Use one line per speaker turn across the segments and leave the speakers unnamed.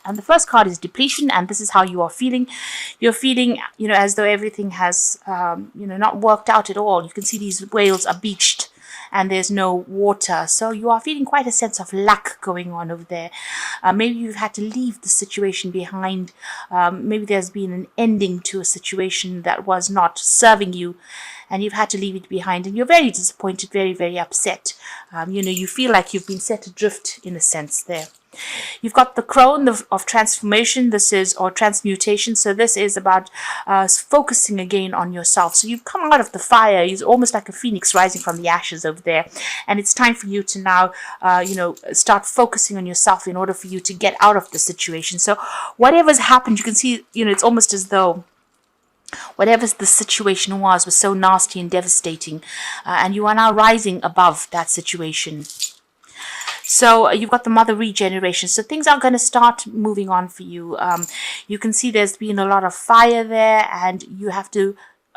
And the first card is depletion, and this is how you are feeling. You're feeling, as though everything has, not worked out at all. You can see these whales are beached and there's no water. So you are feeling quite a sense of lack going on over there. Maybe you've had to leave the situation behind. Maybe there's been an ending to a situation that was not serving you, and you've had to leave it behind, and you're very disappointed, very, very upset. You feel like you've been set adrift in a sense there. You've got the crone of transformation. This is, or transmutation. So this is about focusing again on yourself. So you've come out of the fire. It's almost like a phoenix rising from the ashes over there. And it's time for you to now, start focusing on yourself in order for you to get out of the situation. So whatever's happened, you can see, it's almost as though whatever the situation was so nasty and devastating. And you are now rising above that situation. So you've got the mother regeneration. So things are going to start moving on for you. You can see there's been a lot of fire there, and you have to,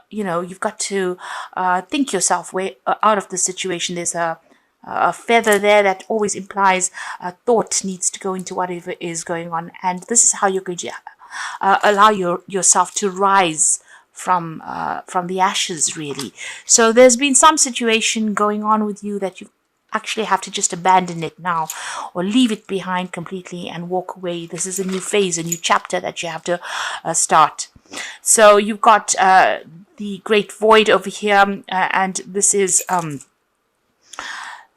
you've got to think yourself way out of the situation. There's a feather there that always implies thought needs to go into whatever is going on. And this is how you're going to allow yourself to rise from the ashes, really. So there's been some situation going on with you that you actually have to just abandon it now, or leave it behind completely and walk away. This is a new phase, a new chapter that you have to start. So you've got the great void over here, and this is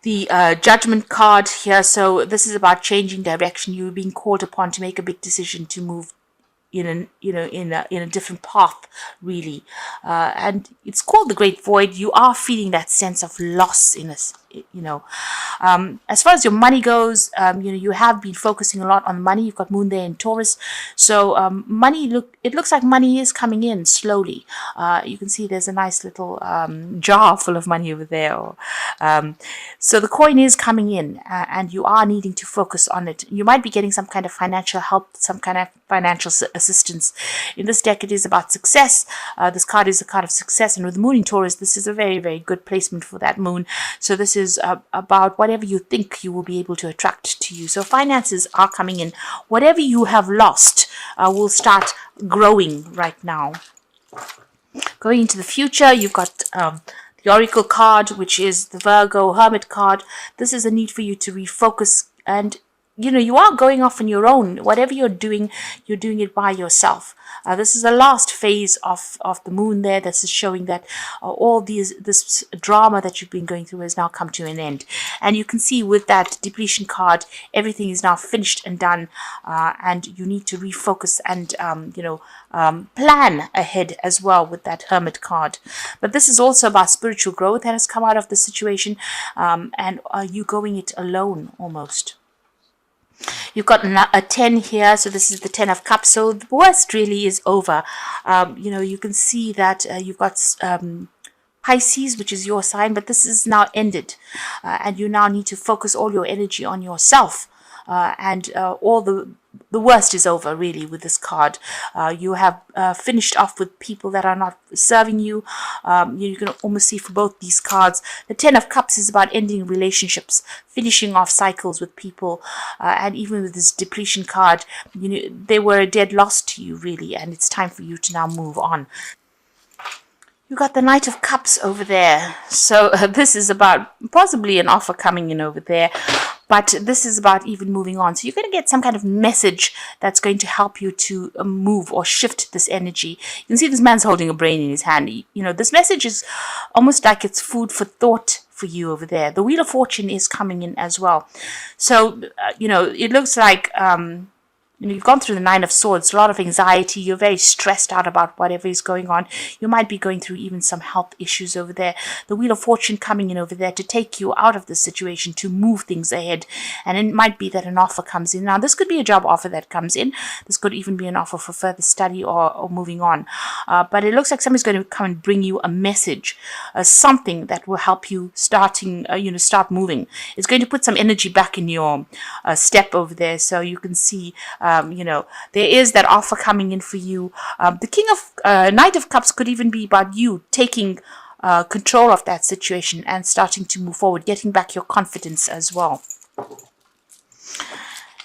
the judgment card here. So this is about changing direction. You're being called upon to make a big decision to move in a different path, really, and it's called the great void. You are feeling that sense of loss in us. As far as your money goes, you have been focusing a lot on money. You've got Moon there in Taurus, so money it looks like money is coming in slowly. You can see there's a nice little jar full of money over there. So the coin is coming in, and you are needing to focus on it. You might be getting some kind of financial help, some kind of financial assistance. In this deck, it is about success. This card is a card of success, and with the Moon in Taurus, this is a very, very good placement for that Moon. So this is about whatever you think you will be able to attract to you. So finances are coming in. Whatever you have lost will start growing right now. Going into the future, you've got the Oracle card, which is the Virgo Hermit card. This is a need for you to refocus, and you are going off on your own. Whatever you're doing it by yourself. This is the last phase of the Moon there. This is showing that all this drama that you've been going through has now come to an end. And you can see with that depletion card, everything is now finished and done. And you need to refocus and, plan ahead as well with that Hermit card. But this is also about spiritual growth that has come out of the situation. And you going it alone almost. You've got a 10 here, so this is the 10 of Cups. So the worst really is over. You can see that you've got Pisces, which is your sign, but this is now ended. And you now need to focus all your energy on yourself. And all the worst is over, really, with this card. You have finished off with people that are not serving you. You can almost see for both these cards. The 10 of Cups is about ending relationships, finishing off cycles with people. And even with this depletion card, they were a dead loss to you, really, and it's time for you to now move on. You got the Knight of Cups over there. So this is about possibly an offer coming in over there. But this is about even moving on. So you're going to get some kind of message that's going to help you to move or shift this energy. You can see this man's holding a brain in his hand. This message is almost like it's food for thought for you over there. The Wheel of Fortune is coming in as well. So, it looks like... you've gone through the Nine of Swords, a lot of anxiety. You're very stressed out about whatever is going on. You might be going through even some health issues over there. The Wheel of Fortune coming in over there to take you out of the situation, to move things ahead. And it might be that an offer comes in. Now, this could be a job offer that comes in. This could even be an offer for further study or moving on. But it looks like somebody's going to come and bring you a message, something that will help you start moving. It's going to put some energy back in your step over there. So you can see... there is that offer coming in for you. The Knight of Cups could even be about you taking control of that situation and starting to move forward, getting back your confidence as well.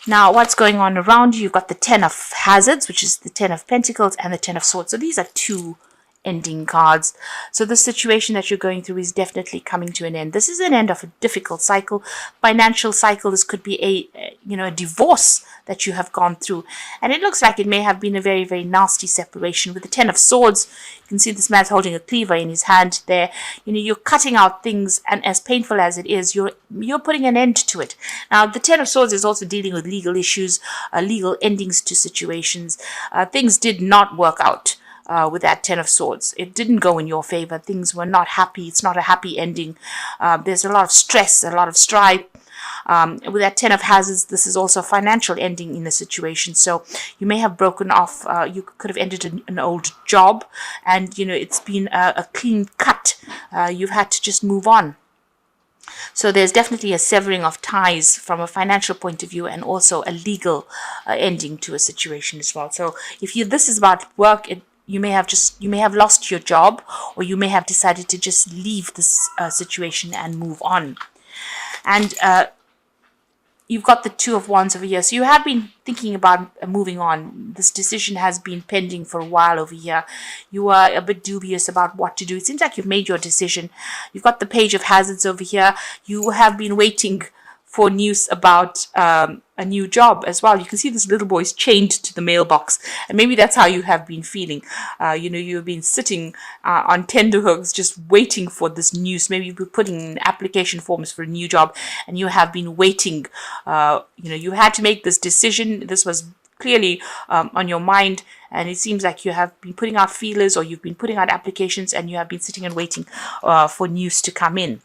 Now, what's going on around you? You've got the Ten of Hazards, which is the Ten of Pentacles, and the Ten of Swords. So these are two ending cards. So the situation that you're going through is definitely coming to an end. This is an end of a difficult cycle, financial cycle. This could be a divorce that you have gone through, and it looks like it may have been a very, very nasty separation. With the Ten of Swords, you can see this man's holding a cleaver in his hand there. You're cutting out things, and as painful as it is, you're putting an end to it. Now, the Ten of Swords is also dealing with legal issues, legal endings to situations. Things did not work out. With that Ten of Swords, it didn't go in your favor. Things were not happy. It's not a happy ending. There's a lot of stress, a lot of strife. With that Ten of Hazards, this is also a financial ending in the situation. So you may have broken off. You could have ended an old job, and it's been a clean cut. You've had to just move on. So there's definitely a severing of ties from a financial point of view, and also a legal ending to a situation as well. So if this is about work, you may have lost your job, or you may have decided to just leave this situation and move on. And you've got the Two of Wands over here. So you have been thinking about moving on. This decision has been pending for a while over here. You are a bit dubious about what to do. It seems like you've made your decision. You've got the Page of Hazards over here. You have been waiting for news about a new job as well. You can see this little boy is chained to the mailbox, and maybe that's how you have been feeling. You've been sitting on tenterhooks just waiting for this news. Maybe you've been putting in application forms for a new job, and you have been waiting. You had to make this decision. This was clearly on your mind, and it seems like you have been putting out feelers, or you've been putting out applications, and you have been sitting and waiting for news to come in.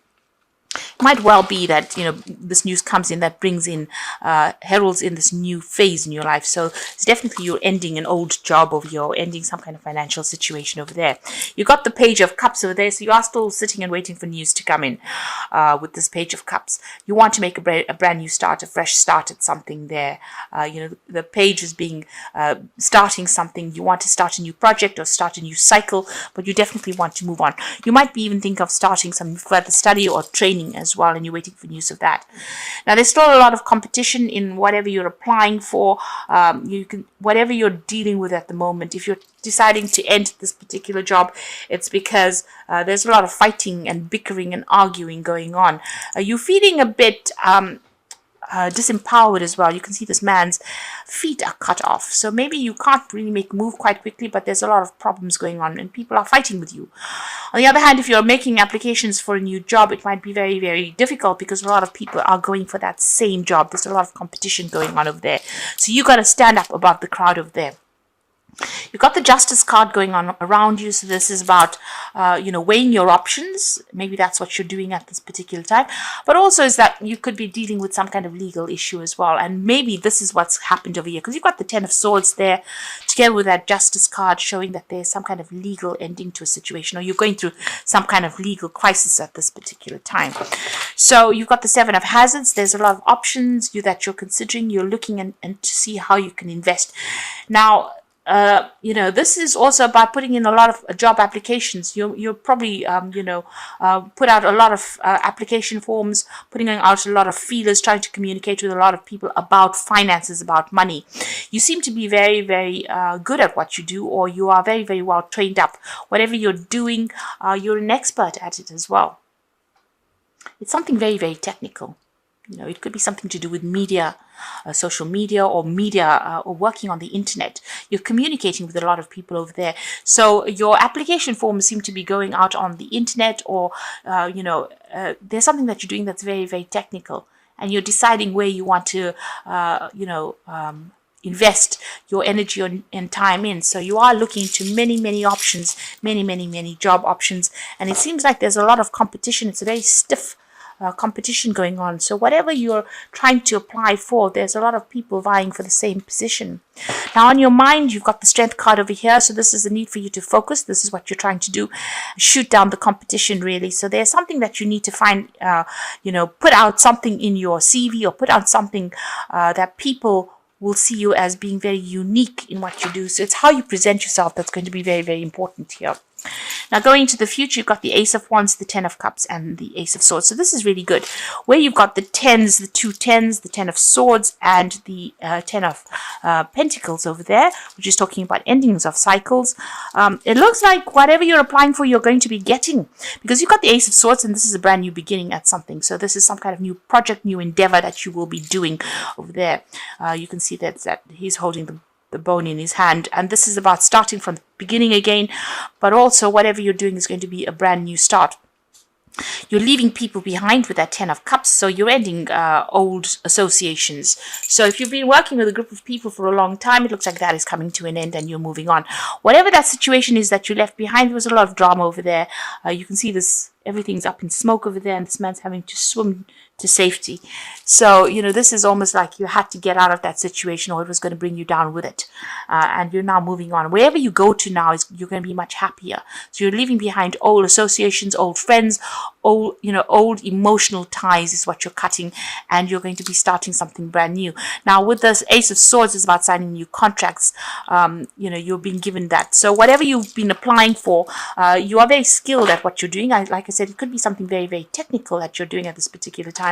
It might well be that this news comes in that brings in heralds in this new phase in your life. So it's definitely you're ending an old job over here, or ending some kind of financial situation over there. You got the Page of Cups over there, so you are still sitting and waiting for news to come in with this Page of Cups. You want to make a brand new start, a fresh start at something there. The page is being starting something. You want to start a new project or start a new cycle, but you definitely want to move on. You might be even think of starting some further study or training as well, and you're waiting for news of that. Now, there's still a lot of competition in whatever you're applying for. Whatever you're dealing with at the moment. If you're deciding to end this particular job, it's because there's a lot of fighting and bickering and arguing going on. You're feeling a bit disempowered as well. You can see this man's feet are cut off, so maybe you can't really make a move quite quickly, but there's a lot of problems going on and people are fighting with you. On the other hand, if you're making applications for a new job, it might be very, very difficult because a lot of people are going for that same job. There's a lot of competition going on over there, so you got to stand up above the crowd over there. You've got the Justice card going on around you, so this is about weighing your options. Maybe that's what you're doing at this particular time, but also is that you could be dealing with some kind of legal issue as well, and maybe this is what's happened over here, because you've got the Ten of Swords there together with that Justice card, showing that there's some kind of legal ending to a situation, or you're going through some kind of legal crisis at this particular time. So you've got the Seven of Hazards. There's a lot of options that you're considering. You're looking and to see how you can invest. Now, this is also about putting in a lot of job applications. You're probably, put out a lot of application forms, putting out a lot of feelers, trying to communicate with a lot of people about finances, about money. You seem to be very, very good at what you do, or you are very, very well trained up. Whatever you're doing, you're an expert at it as well. It's something very, very technical. It could be something to do with media, social media, or media, or working on the internet. You're communicating with a lot of people over there. So your application forms seem to be going out on the internet, or, there's something that you're doing that's very, very technical. And you're deciding where you want to, invest your energy and time in. So you are looking into many, many options, many job options. And it seems like there's a lot of competition. It's a very stiff competition going on. So whatever you're trying to apply for, there's a lot of people vying for the same position. Now, on your mind, you've got the Strength card over here. So this is the need for you to focus. This is what you're trying to do. Shoot down the competition, really. So there's something that you need to find, put out something in your CV, or put out something that people will see you as being very unique in what you do. So it's how you present yourself that's going to be very, very important here. Now, going into the future, you've got the Ace of Wands, the Ten of Cups, and the Ace of Swords. So this is really good. Where you've got the tens, the two tens, the Ten of Swords, and the Ten of Pentacles over there, which is talking about endings of cycles. It looks like whatever you're applying for, you're going to be getting, because you've got the Ace of Swords, and this is a brand new beginning at something. So this is some kind of new project, new endeavor that you will be doing over there. You can see that he's holding the bone in his hand, and this is about starting from the beginning again, but also whatever you're doing is going to be a brand new start. You're leaving people behind with that Ten of Cups, so you're ending old associations. So if you've been working with a group of people for a long time, it looks like that is coming to an end and you're moving on. Whatever that situation is that you left behind, there was a lot of drama over there. You can see this, everything's up in smoke over there, and this man's having to swim to safety. So, this is almost like you had to get out of that situation, or it was going to bring you down with it. And you're now moving on. Wherever you go to now, you're going to be much happier. So you're leaving behind old associations, old friends, old emotional ties is what you're cutting, and you're going to be starting something brand new. Now, with this Ace of Swords, is about signing new contracts. You're being given that. So whatever you've been applying for, you are very skilled at what you're doing. Like I said, it could be something very, very technical that you're doing at this particular time,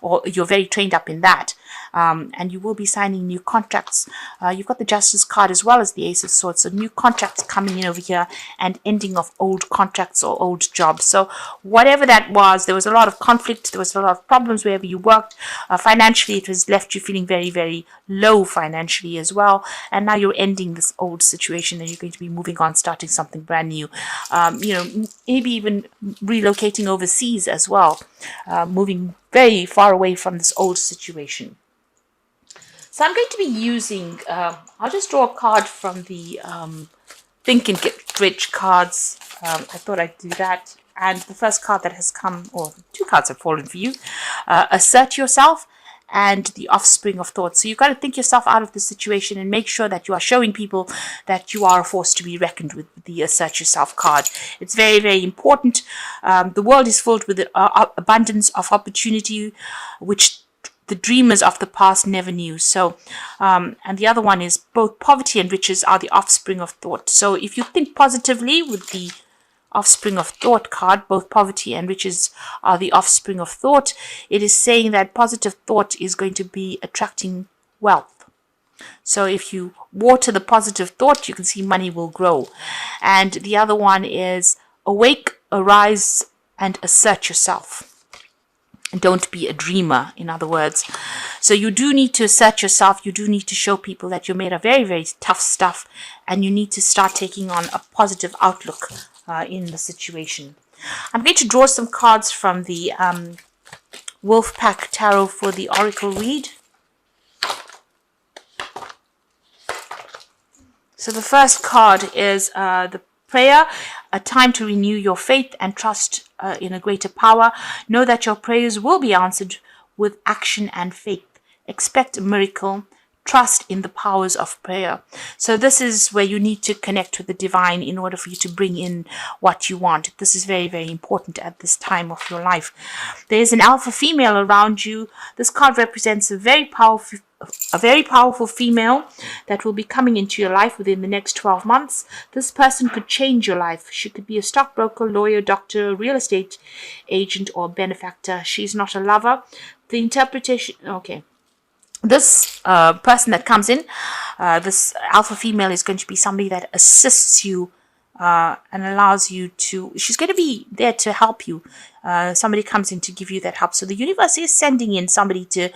or you're very trained up in that, and you will be signing new contracts. You've got the Justice card as well as the Ace of Swords, so new contracts coming in over here, and ending of old contracts or old jobs. So whatever that was, there was a lot of conflict, there was a lot of problems wherever you worked. Financially, it has left you feeling very, very low financially as well, and now you're ending this old situation, and you're going to be moving on, starting something brand new. Maybe even relocating overseas as well, moving very far away from this old situation. So I'm going to be using, I'll just draw a card from the Think and Get Rich cards. I thought I'd do that. And the first card that has come, or two cards have fallen for you, Assert Yourself and the Offspring of Thought. So you've got to think yourself out of the situation and make sure that you are showing people that you are a force to be reckoned with the Assert Yourself card. It's very, very important. The world is filled with abundance of opportunity, which the dreamers of the past never knew. So, and the other one is both poverty and riches are the offspring of thought. So if you think positively with the Offspring of Thought card, both poverty and riches are the offspring of thought, it is saying that positive thought is going to be attracting wealth. So if you water the positive thought, you can see money will grow. And the other one is awake, arise, and assert yourself. And don't be a dreamer, in other words. So you do need to assert yourself. You do need to show people that you're made of very, very tough stuff, and you need to start taking on a positive outlook in the situation. I'm going to draw some cards from the Wolfpack Tarot for the Oracle read. So the first card is the prayer, a time to renew your faith and trust in a greater power. Know that your prayers will be answered with action and faith. Expect a miracle. Trust in the powers of prayer. So this is where you need to connect with the divine in order for you to bring in what you want. This is very, very important at this time of your life. There is an alpha female around you. This card represents a very powerful female that will be coming into your life within the next 12 months. This person could change your life. She could be a stockbroker, lawyer, doctor, real estate agent, or benefactor. She's not a lover. The interpretation, okay. This person that comes in, this alpha female, is going to be somebody that assists you and allows you to, she's going to be there to help you. Somebody comes in to give you that help. So the universe is sending in somebody to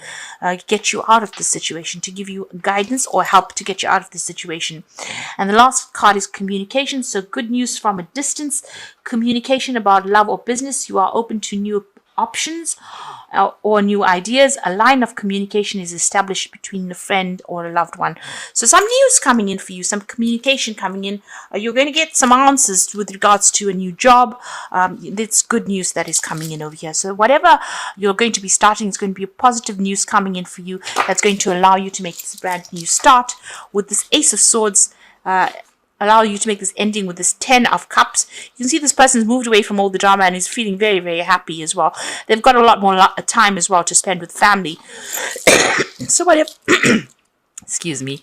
get you out of the situation, to give you guidance or help to get you out of the situation. And the last card is communication. So good news from a distance, communication about love or business. You are open to new options or new ideas. A line of communication is established between a friend or a loved one. So some news coming in for you, some communication coming in. You're going to get some answers with regards to a new job. It's good news that is coming in over here. So whatever you're going to be starting is going to be a positive news coming in for you that's going to allow you to make this brand new start with this Ace of Swords. Allow you to make this ending with this 10 of Cups. You can see this person's moved away from all the drama and is feeling very, very happy as well. They've got a lot more time as well to spend with family. So Excuse me.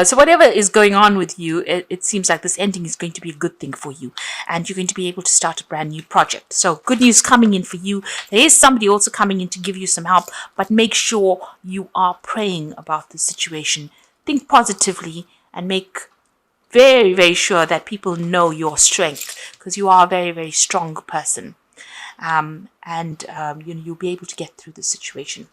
So whatever is going on with you, it seems like this ending is going to be a good thing for you, and you're going to be able to start a brand new project. So good news coming in for you. There is somebody also coming in to give you some help, but make sure you are praying about the situation. Think positively and make very, very sure that people know your strength, because you are a very, very strong person. And you'll be able to get through the situation.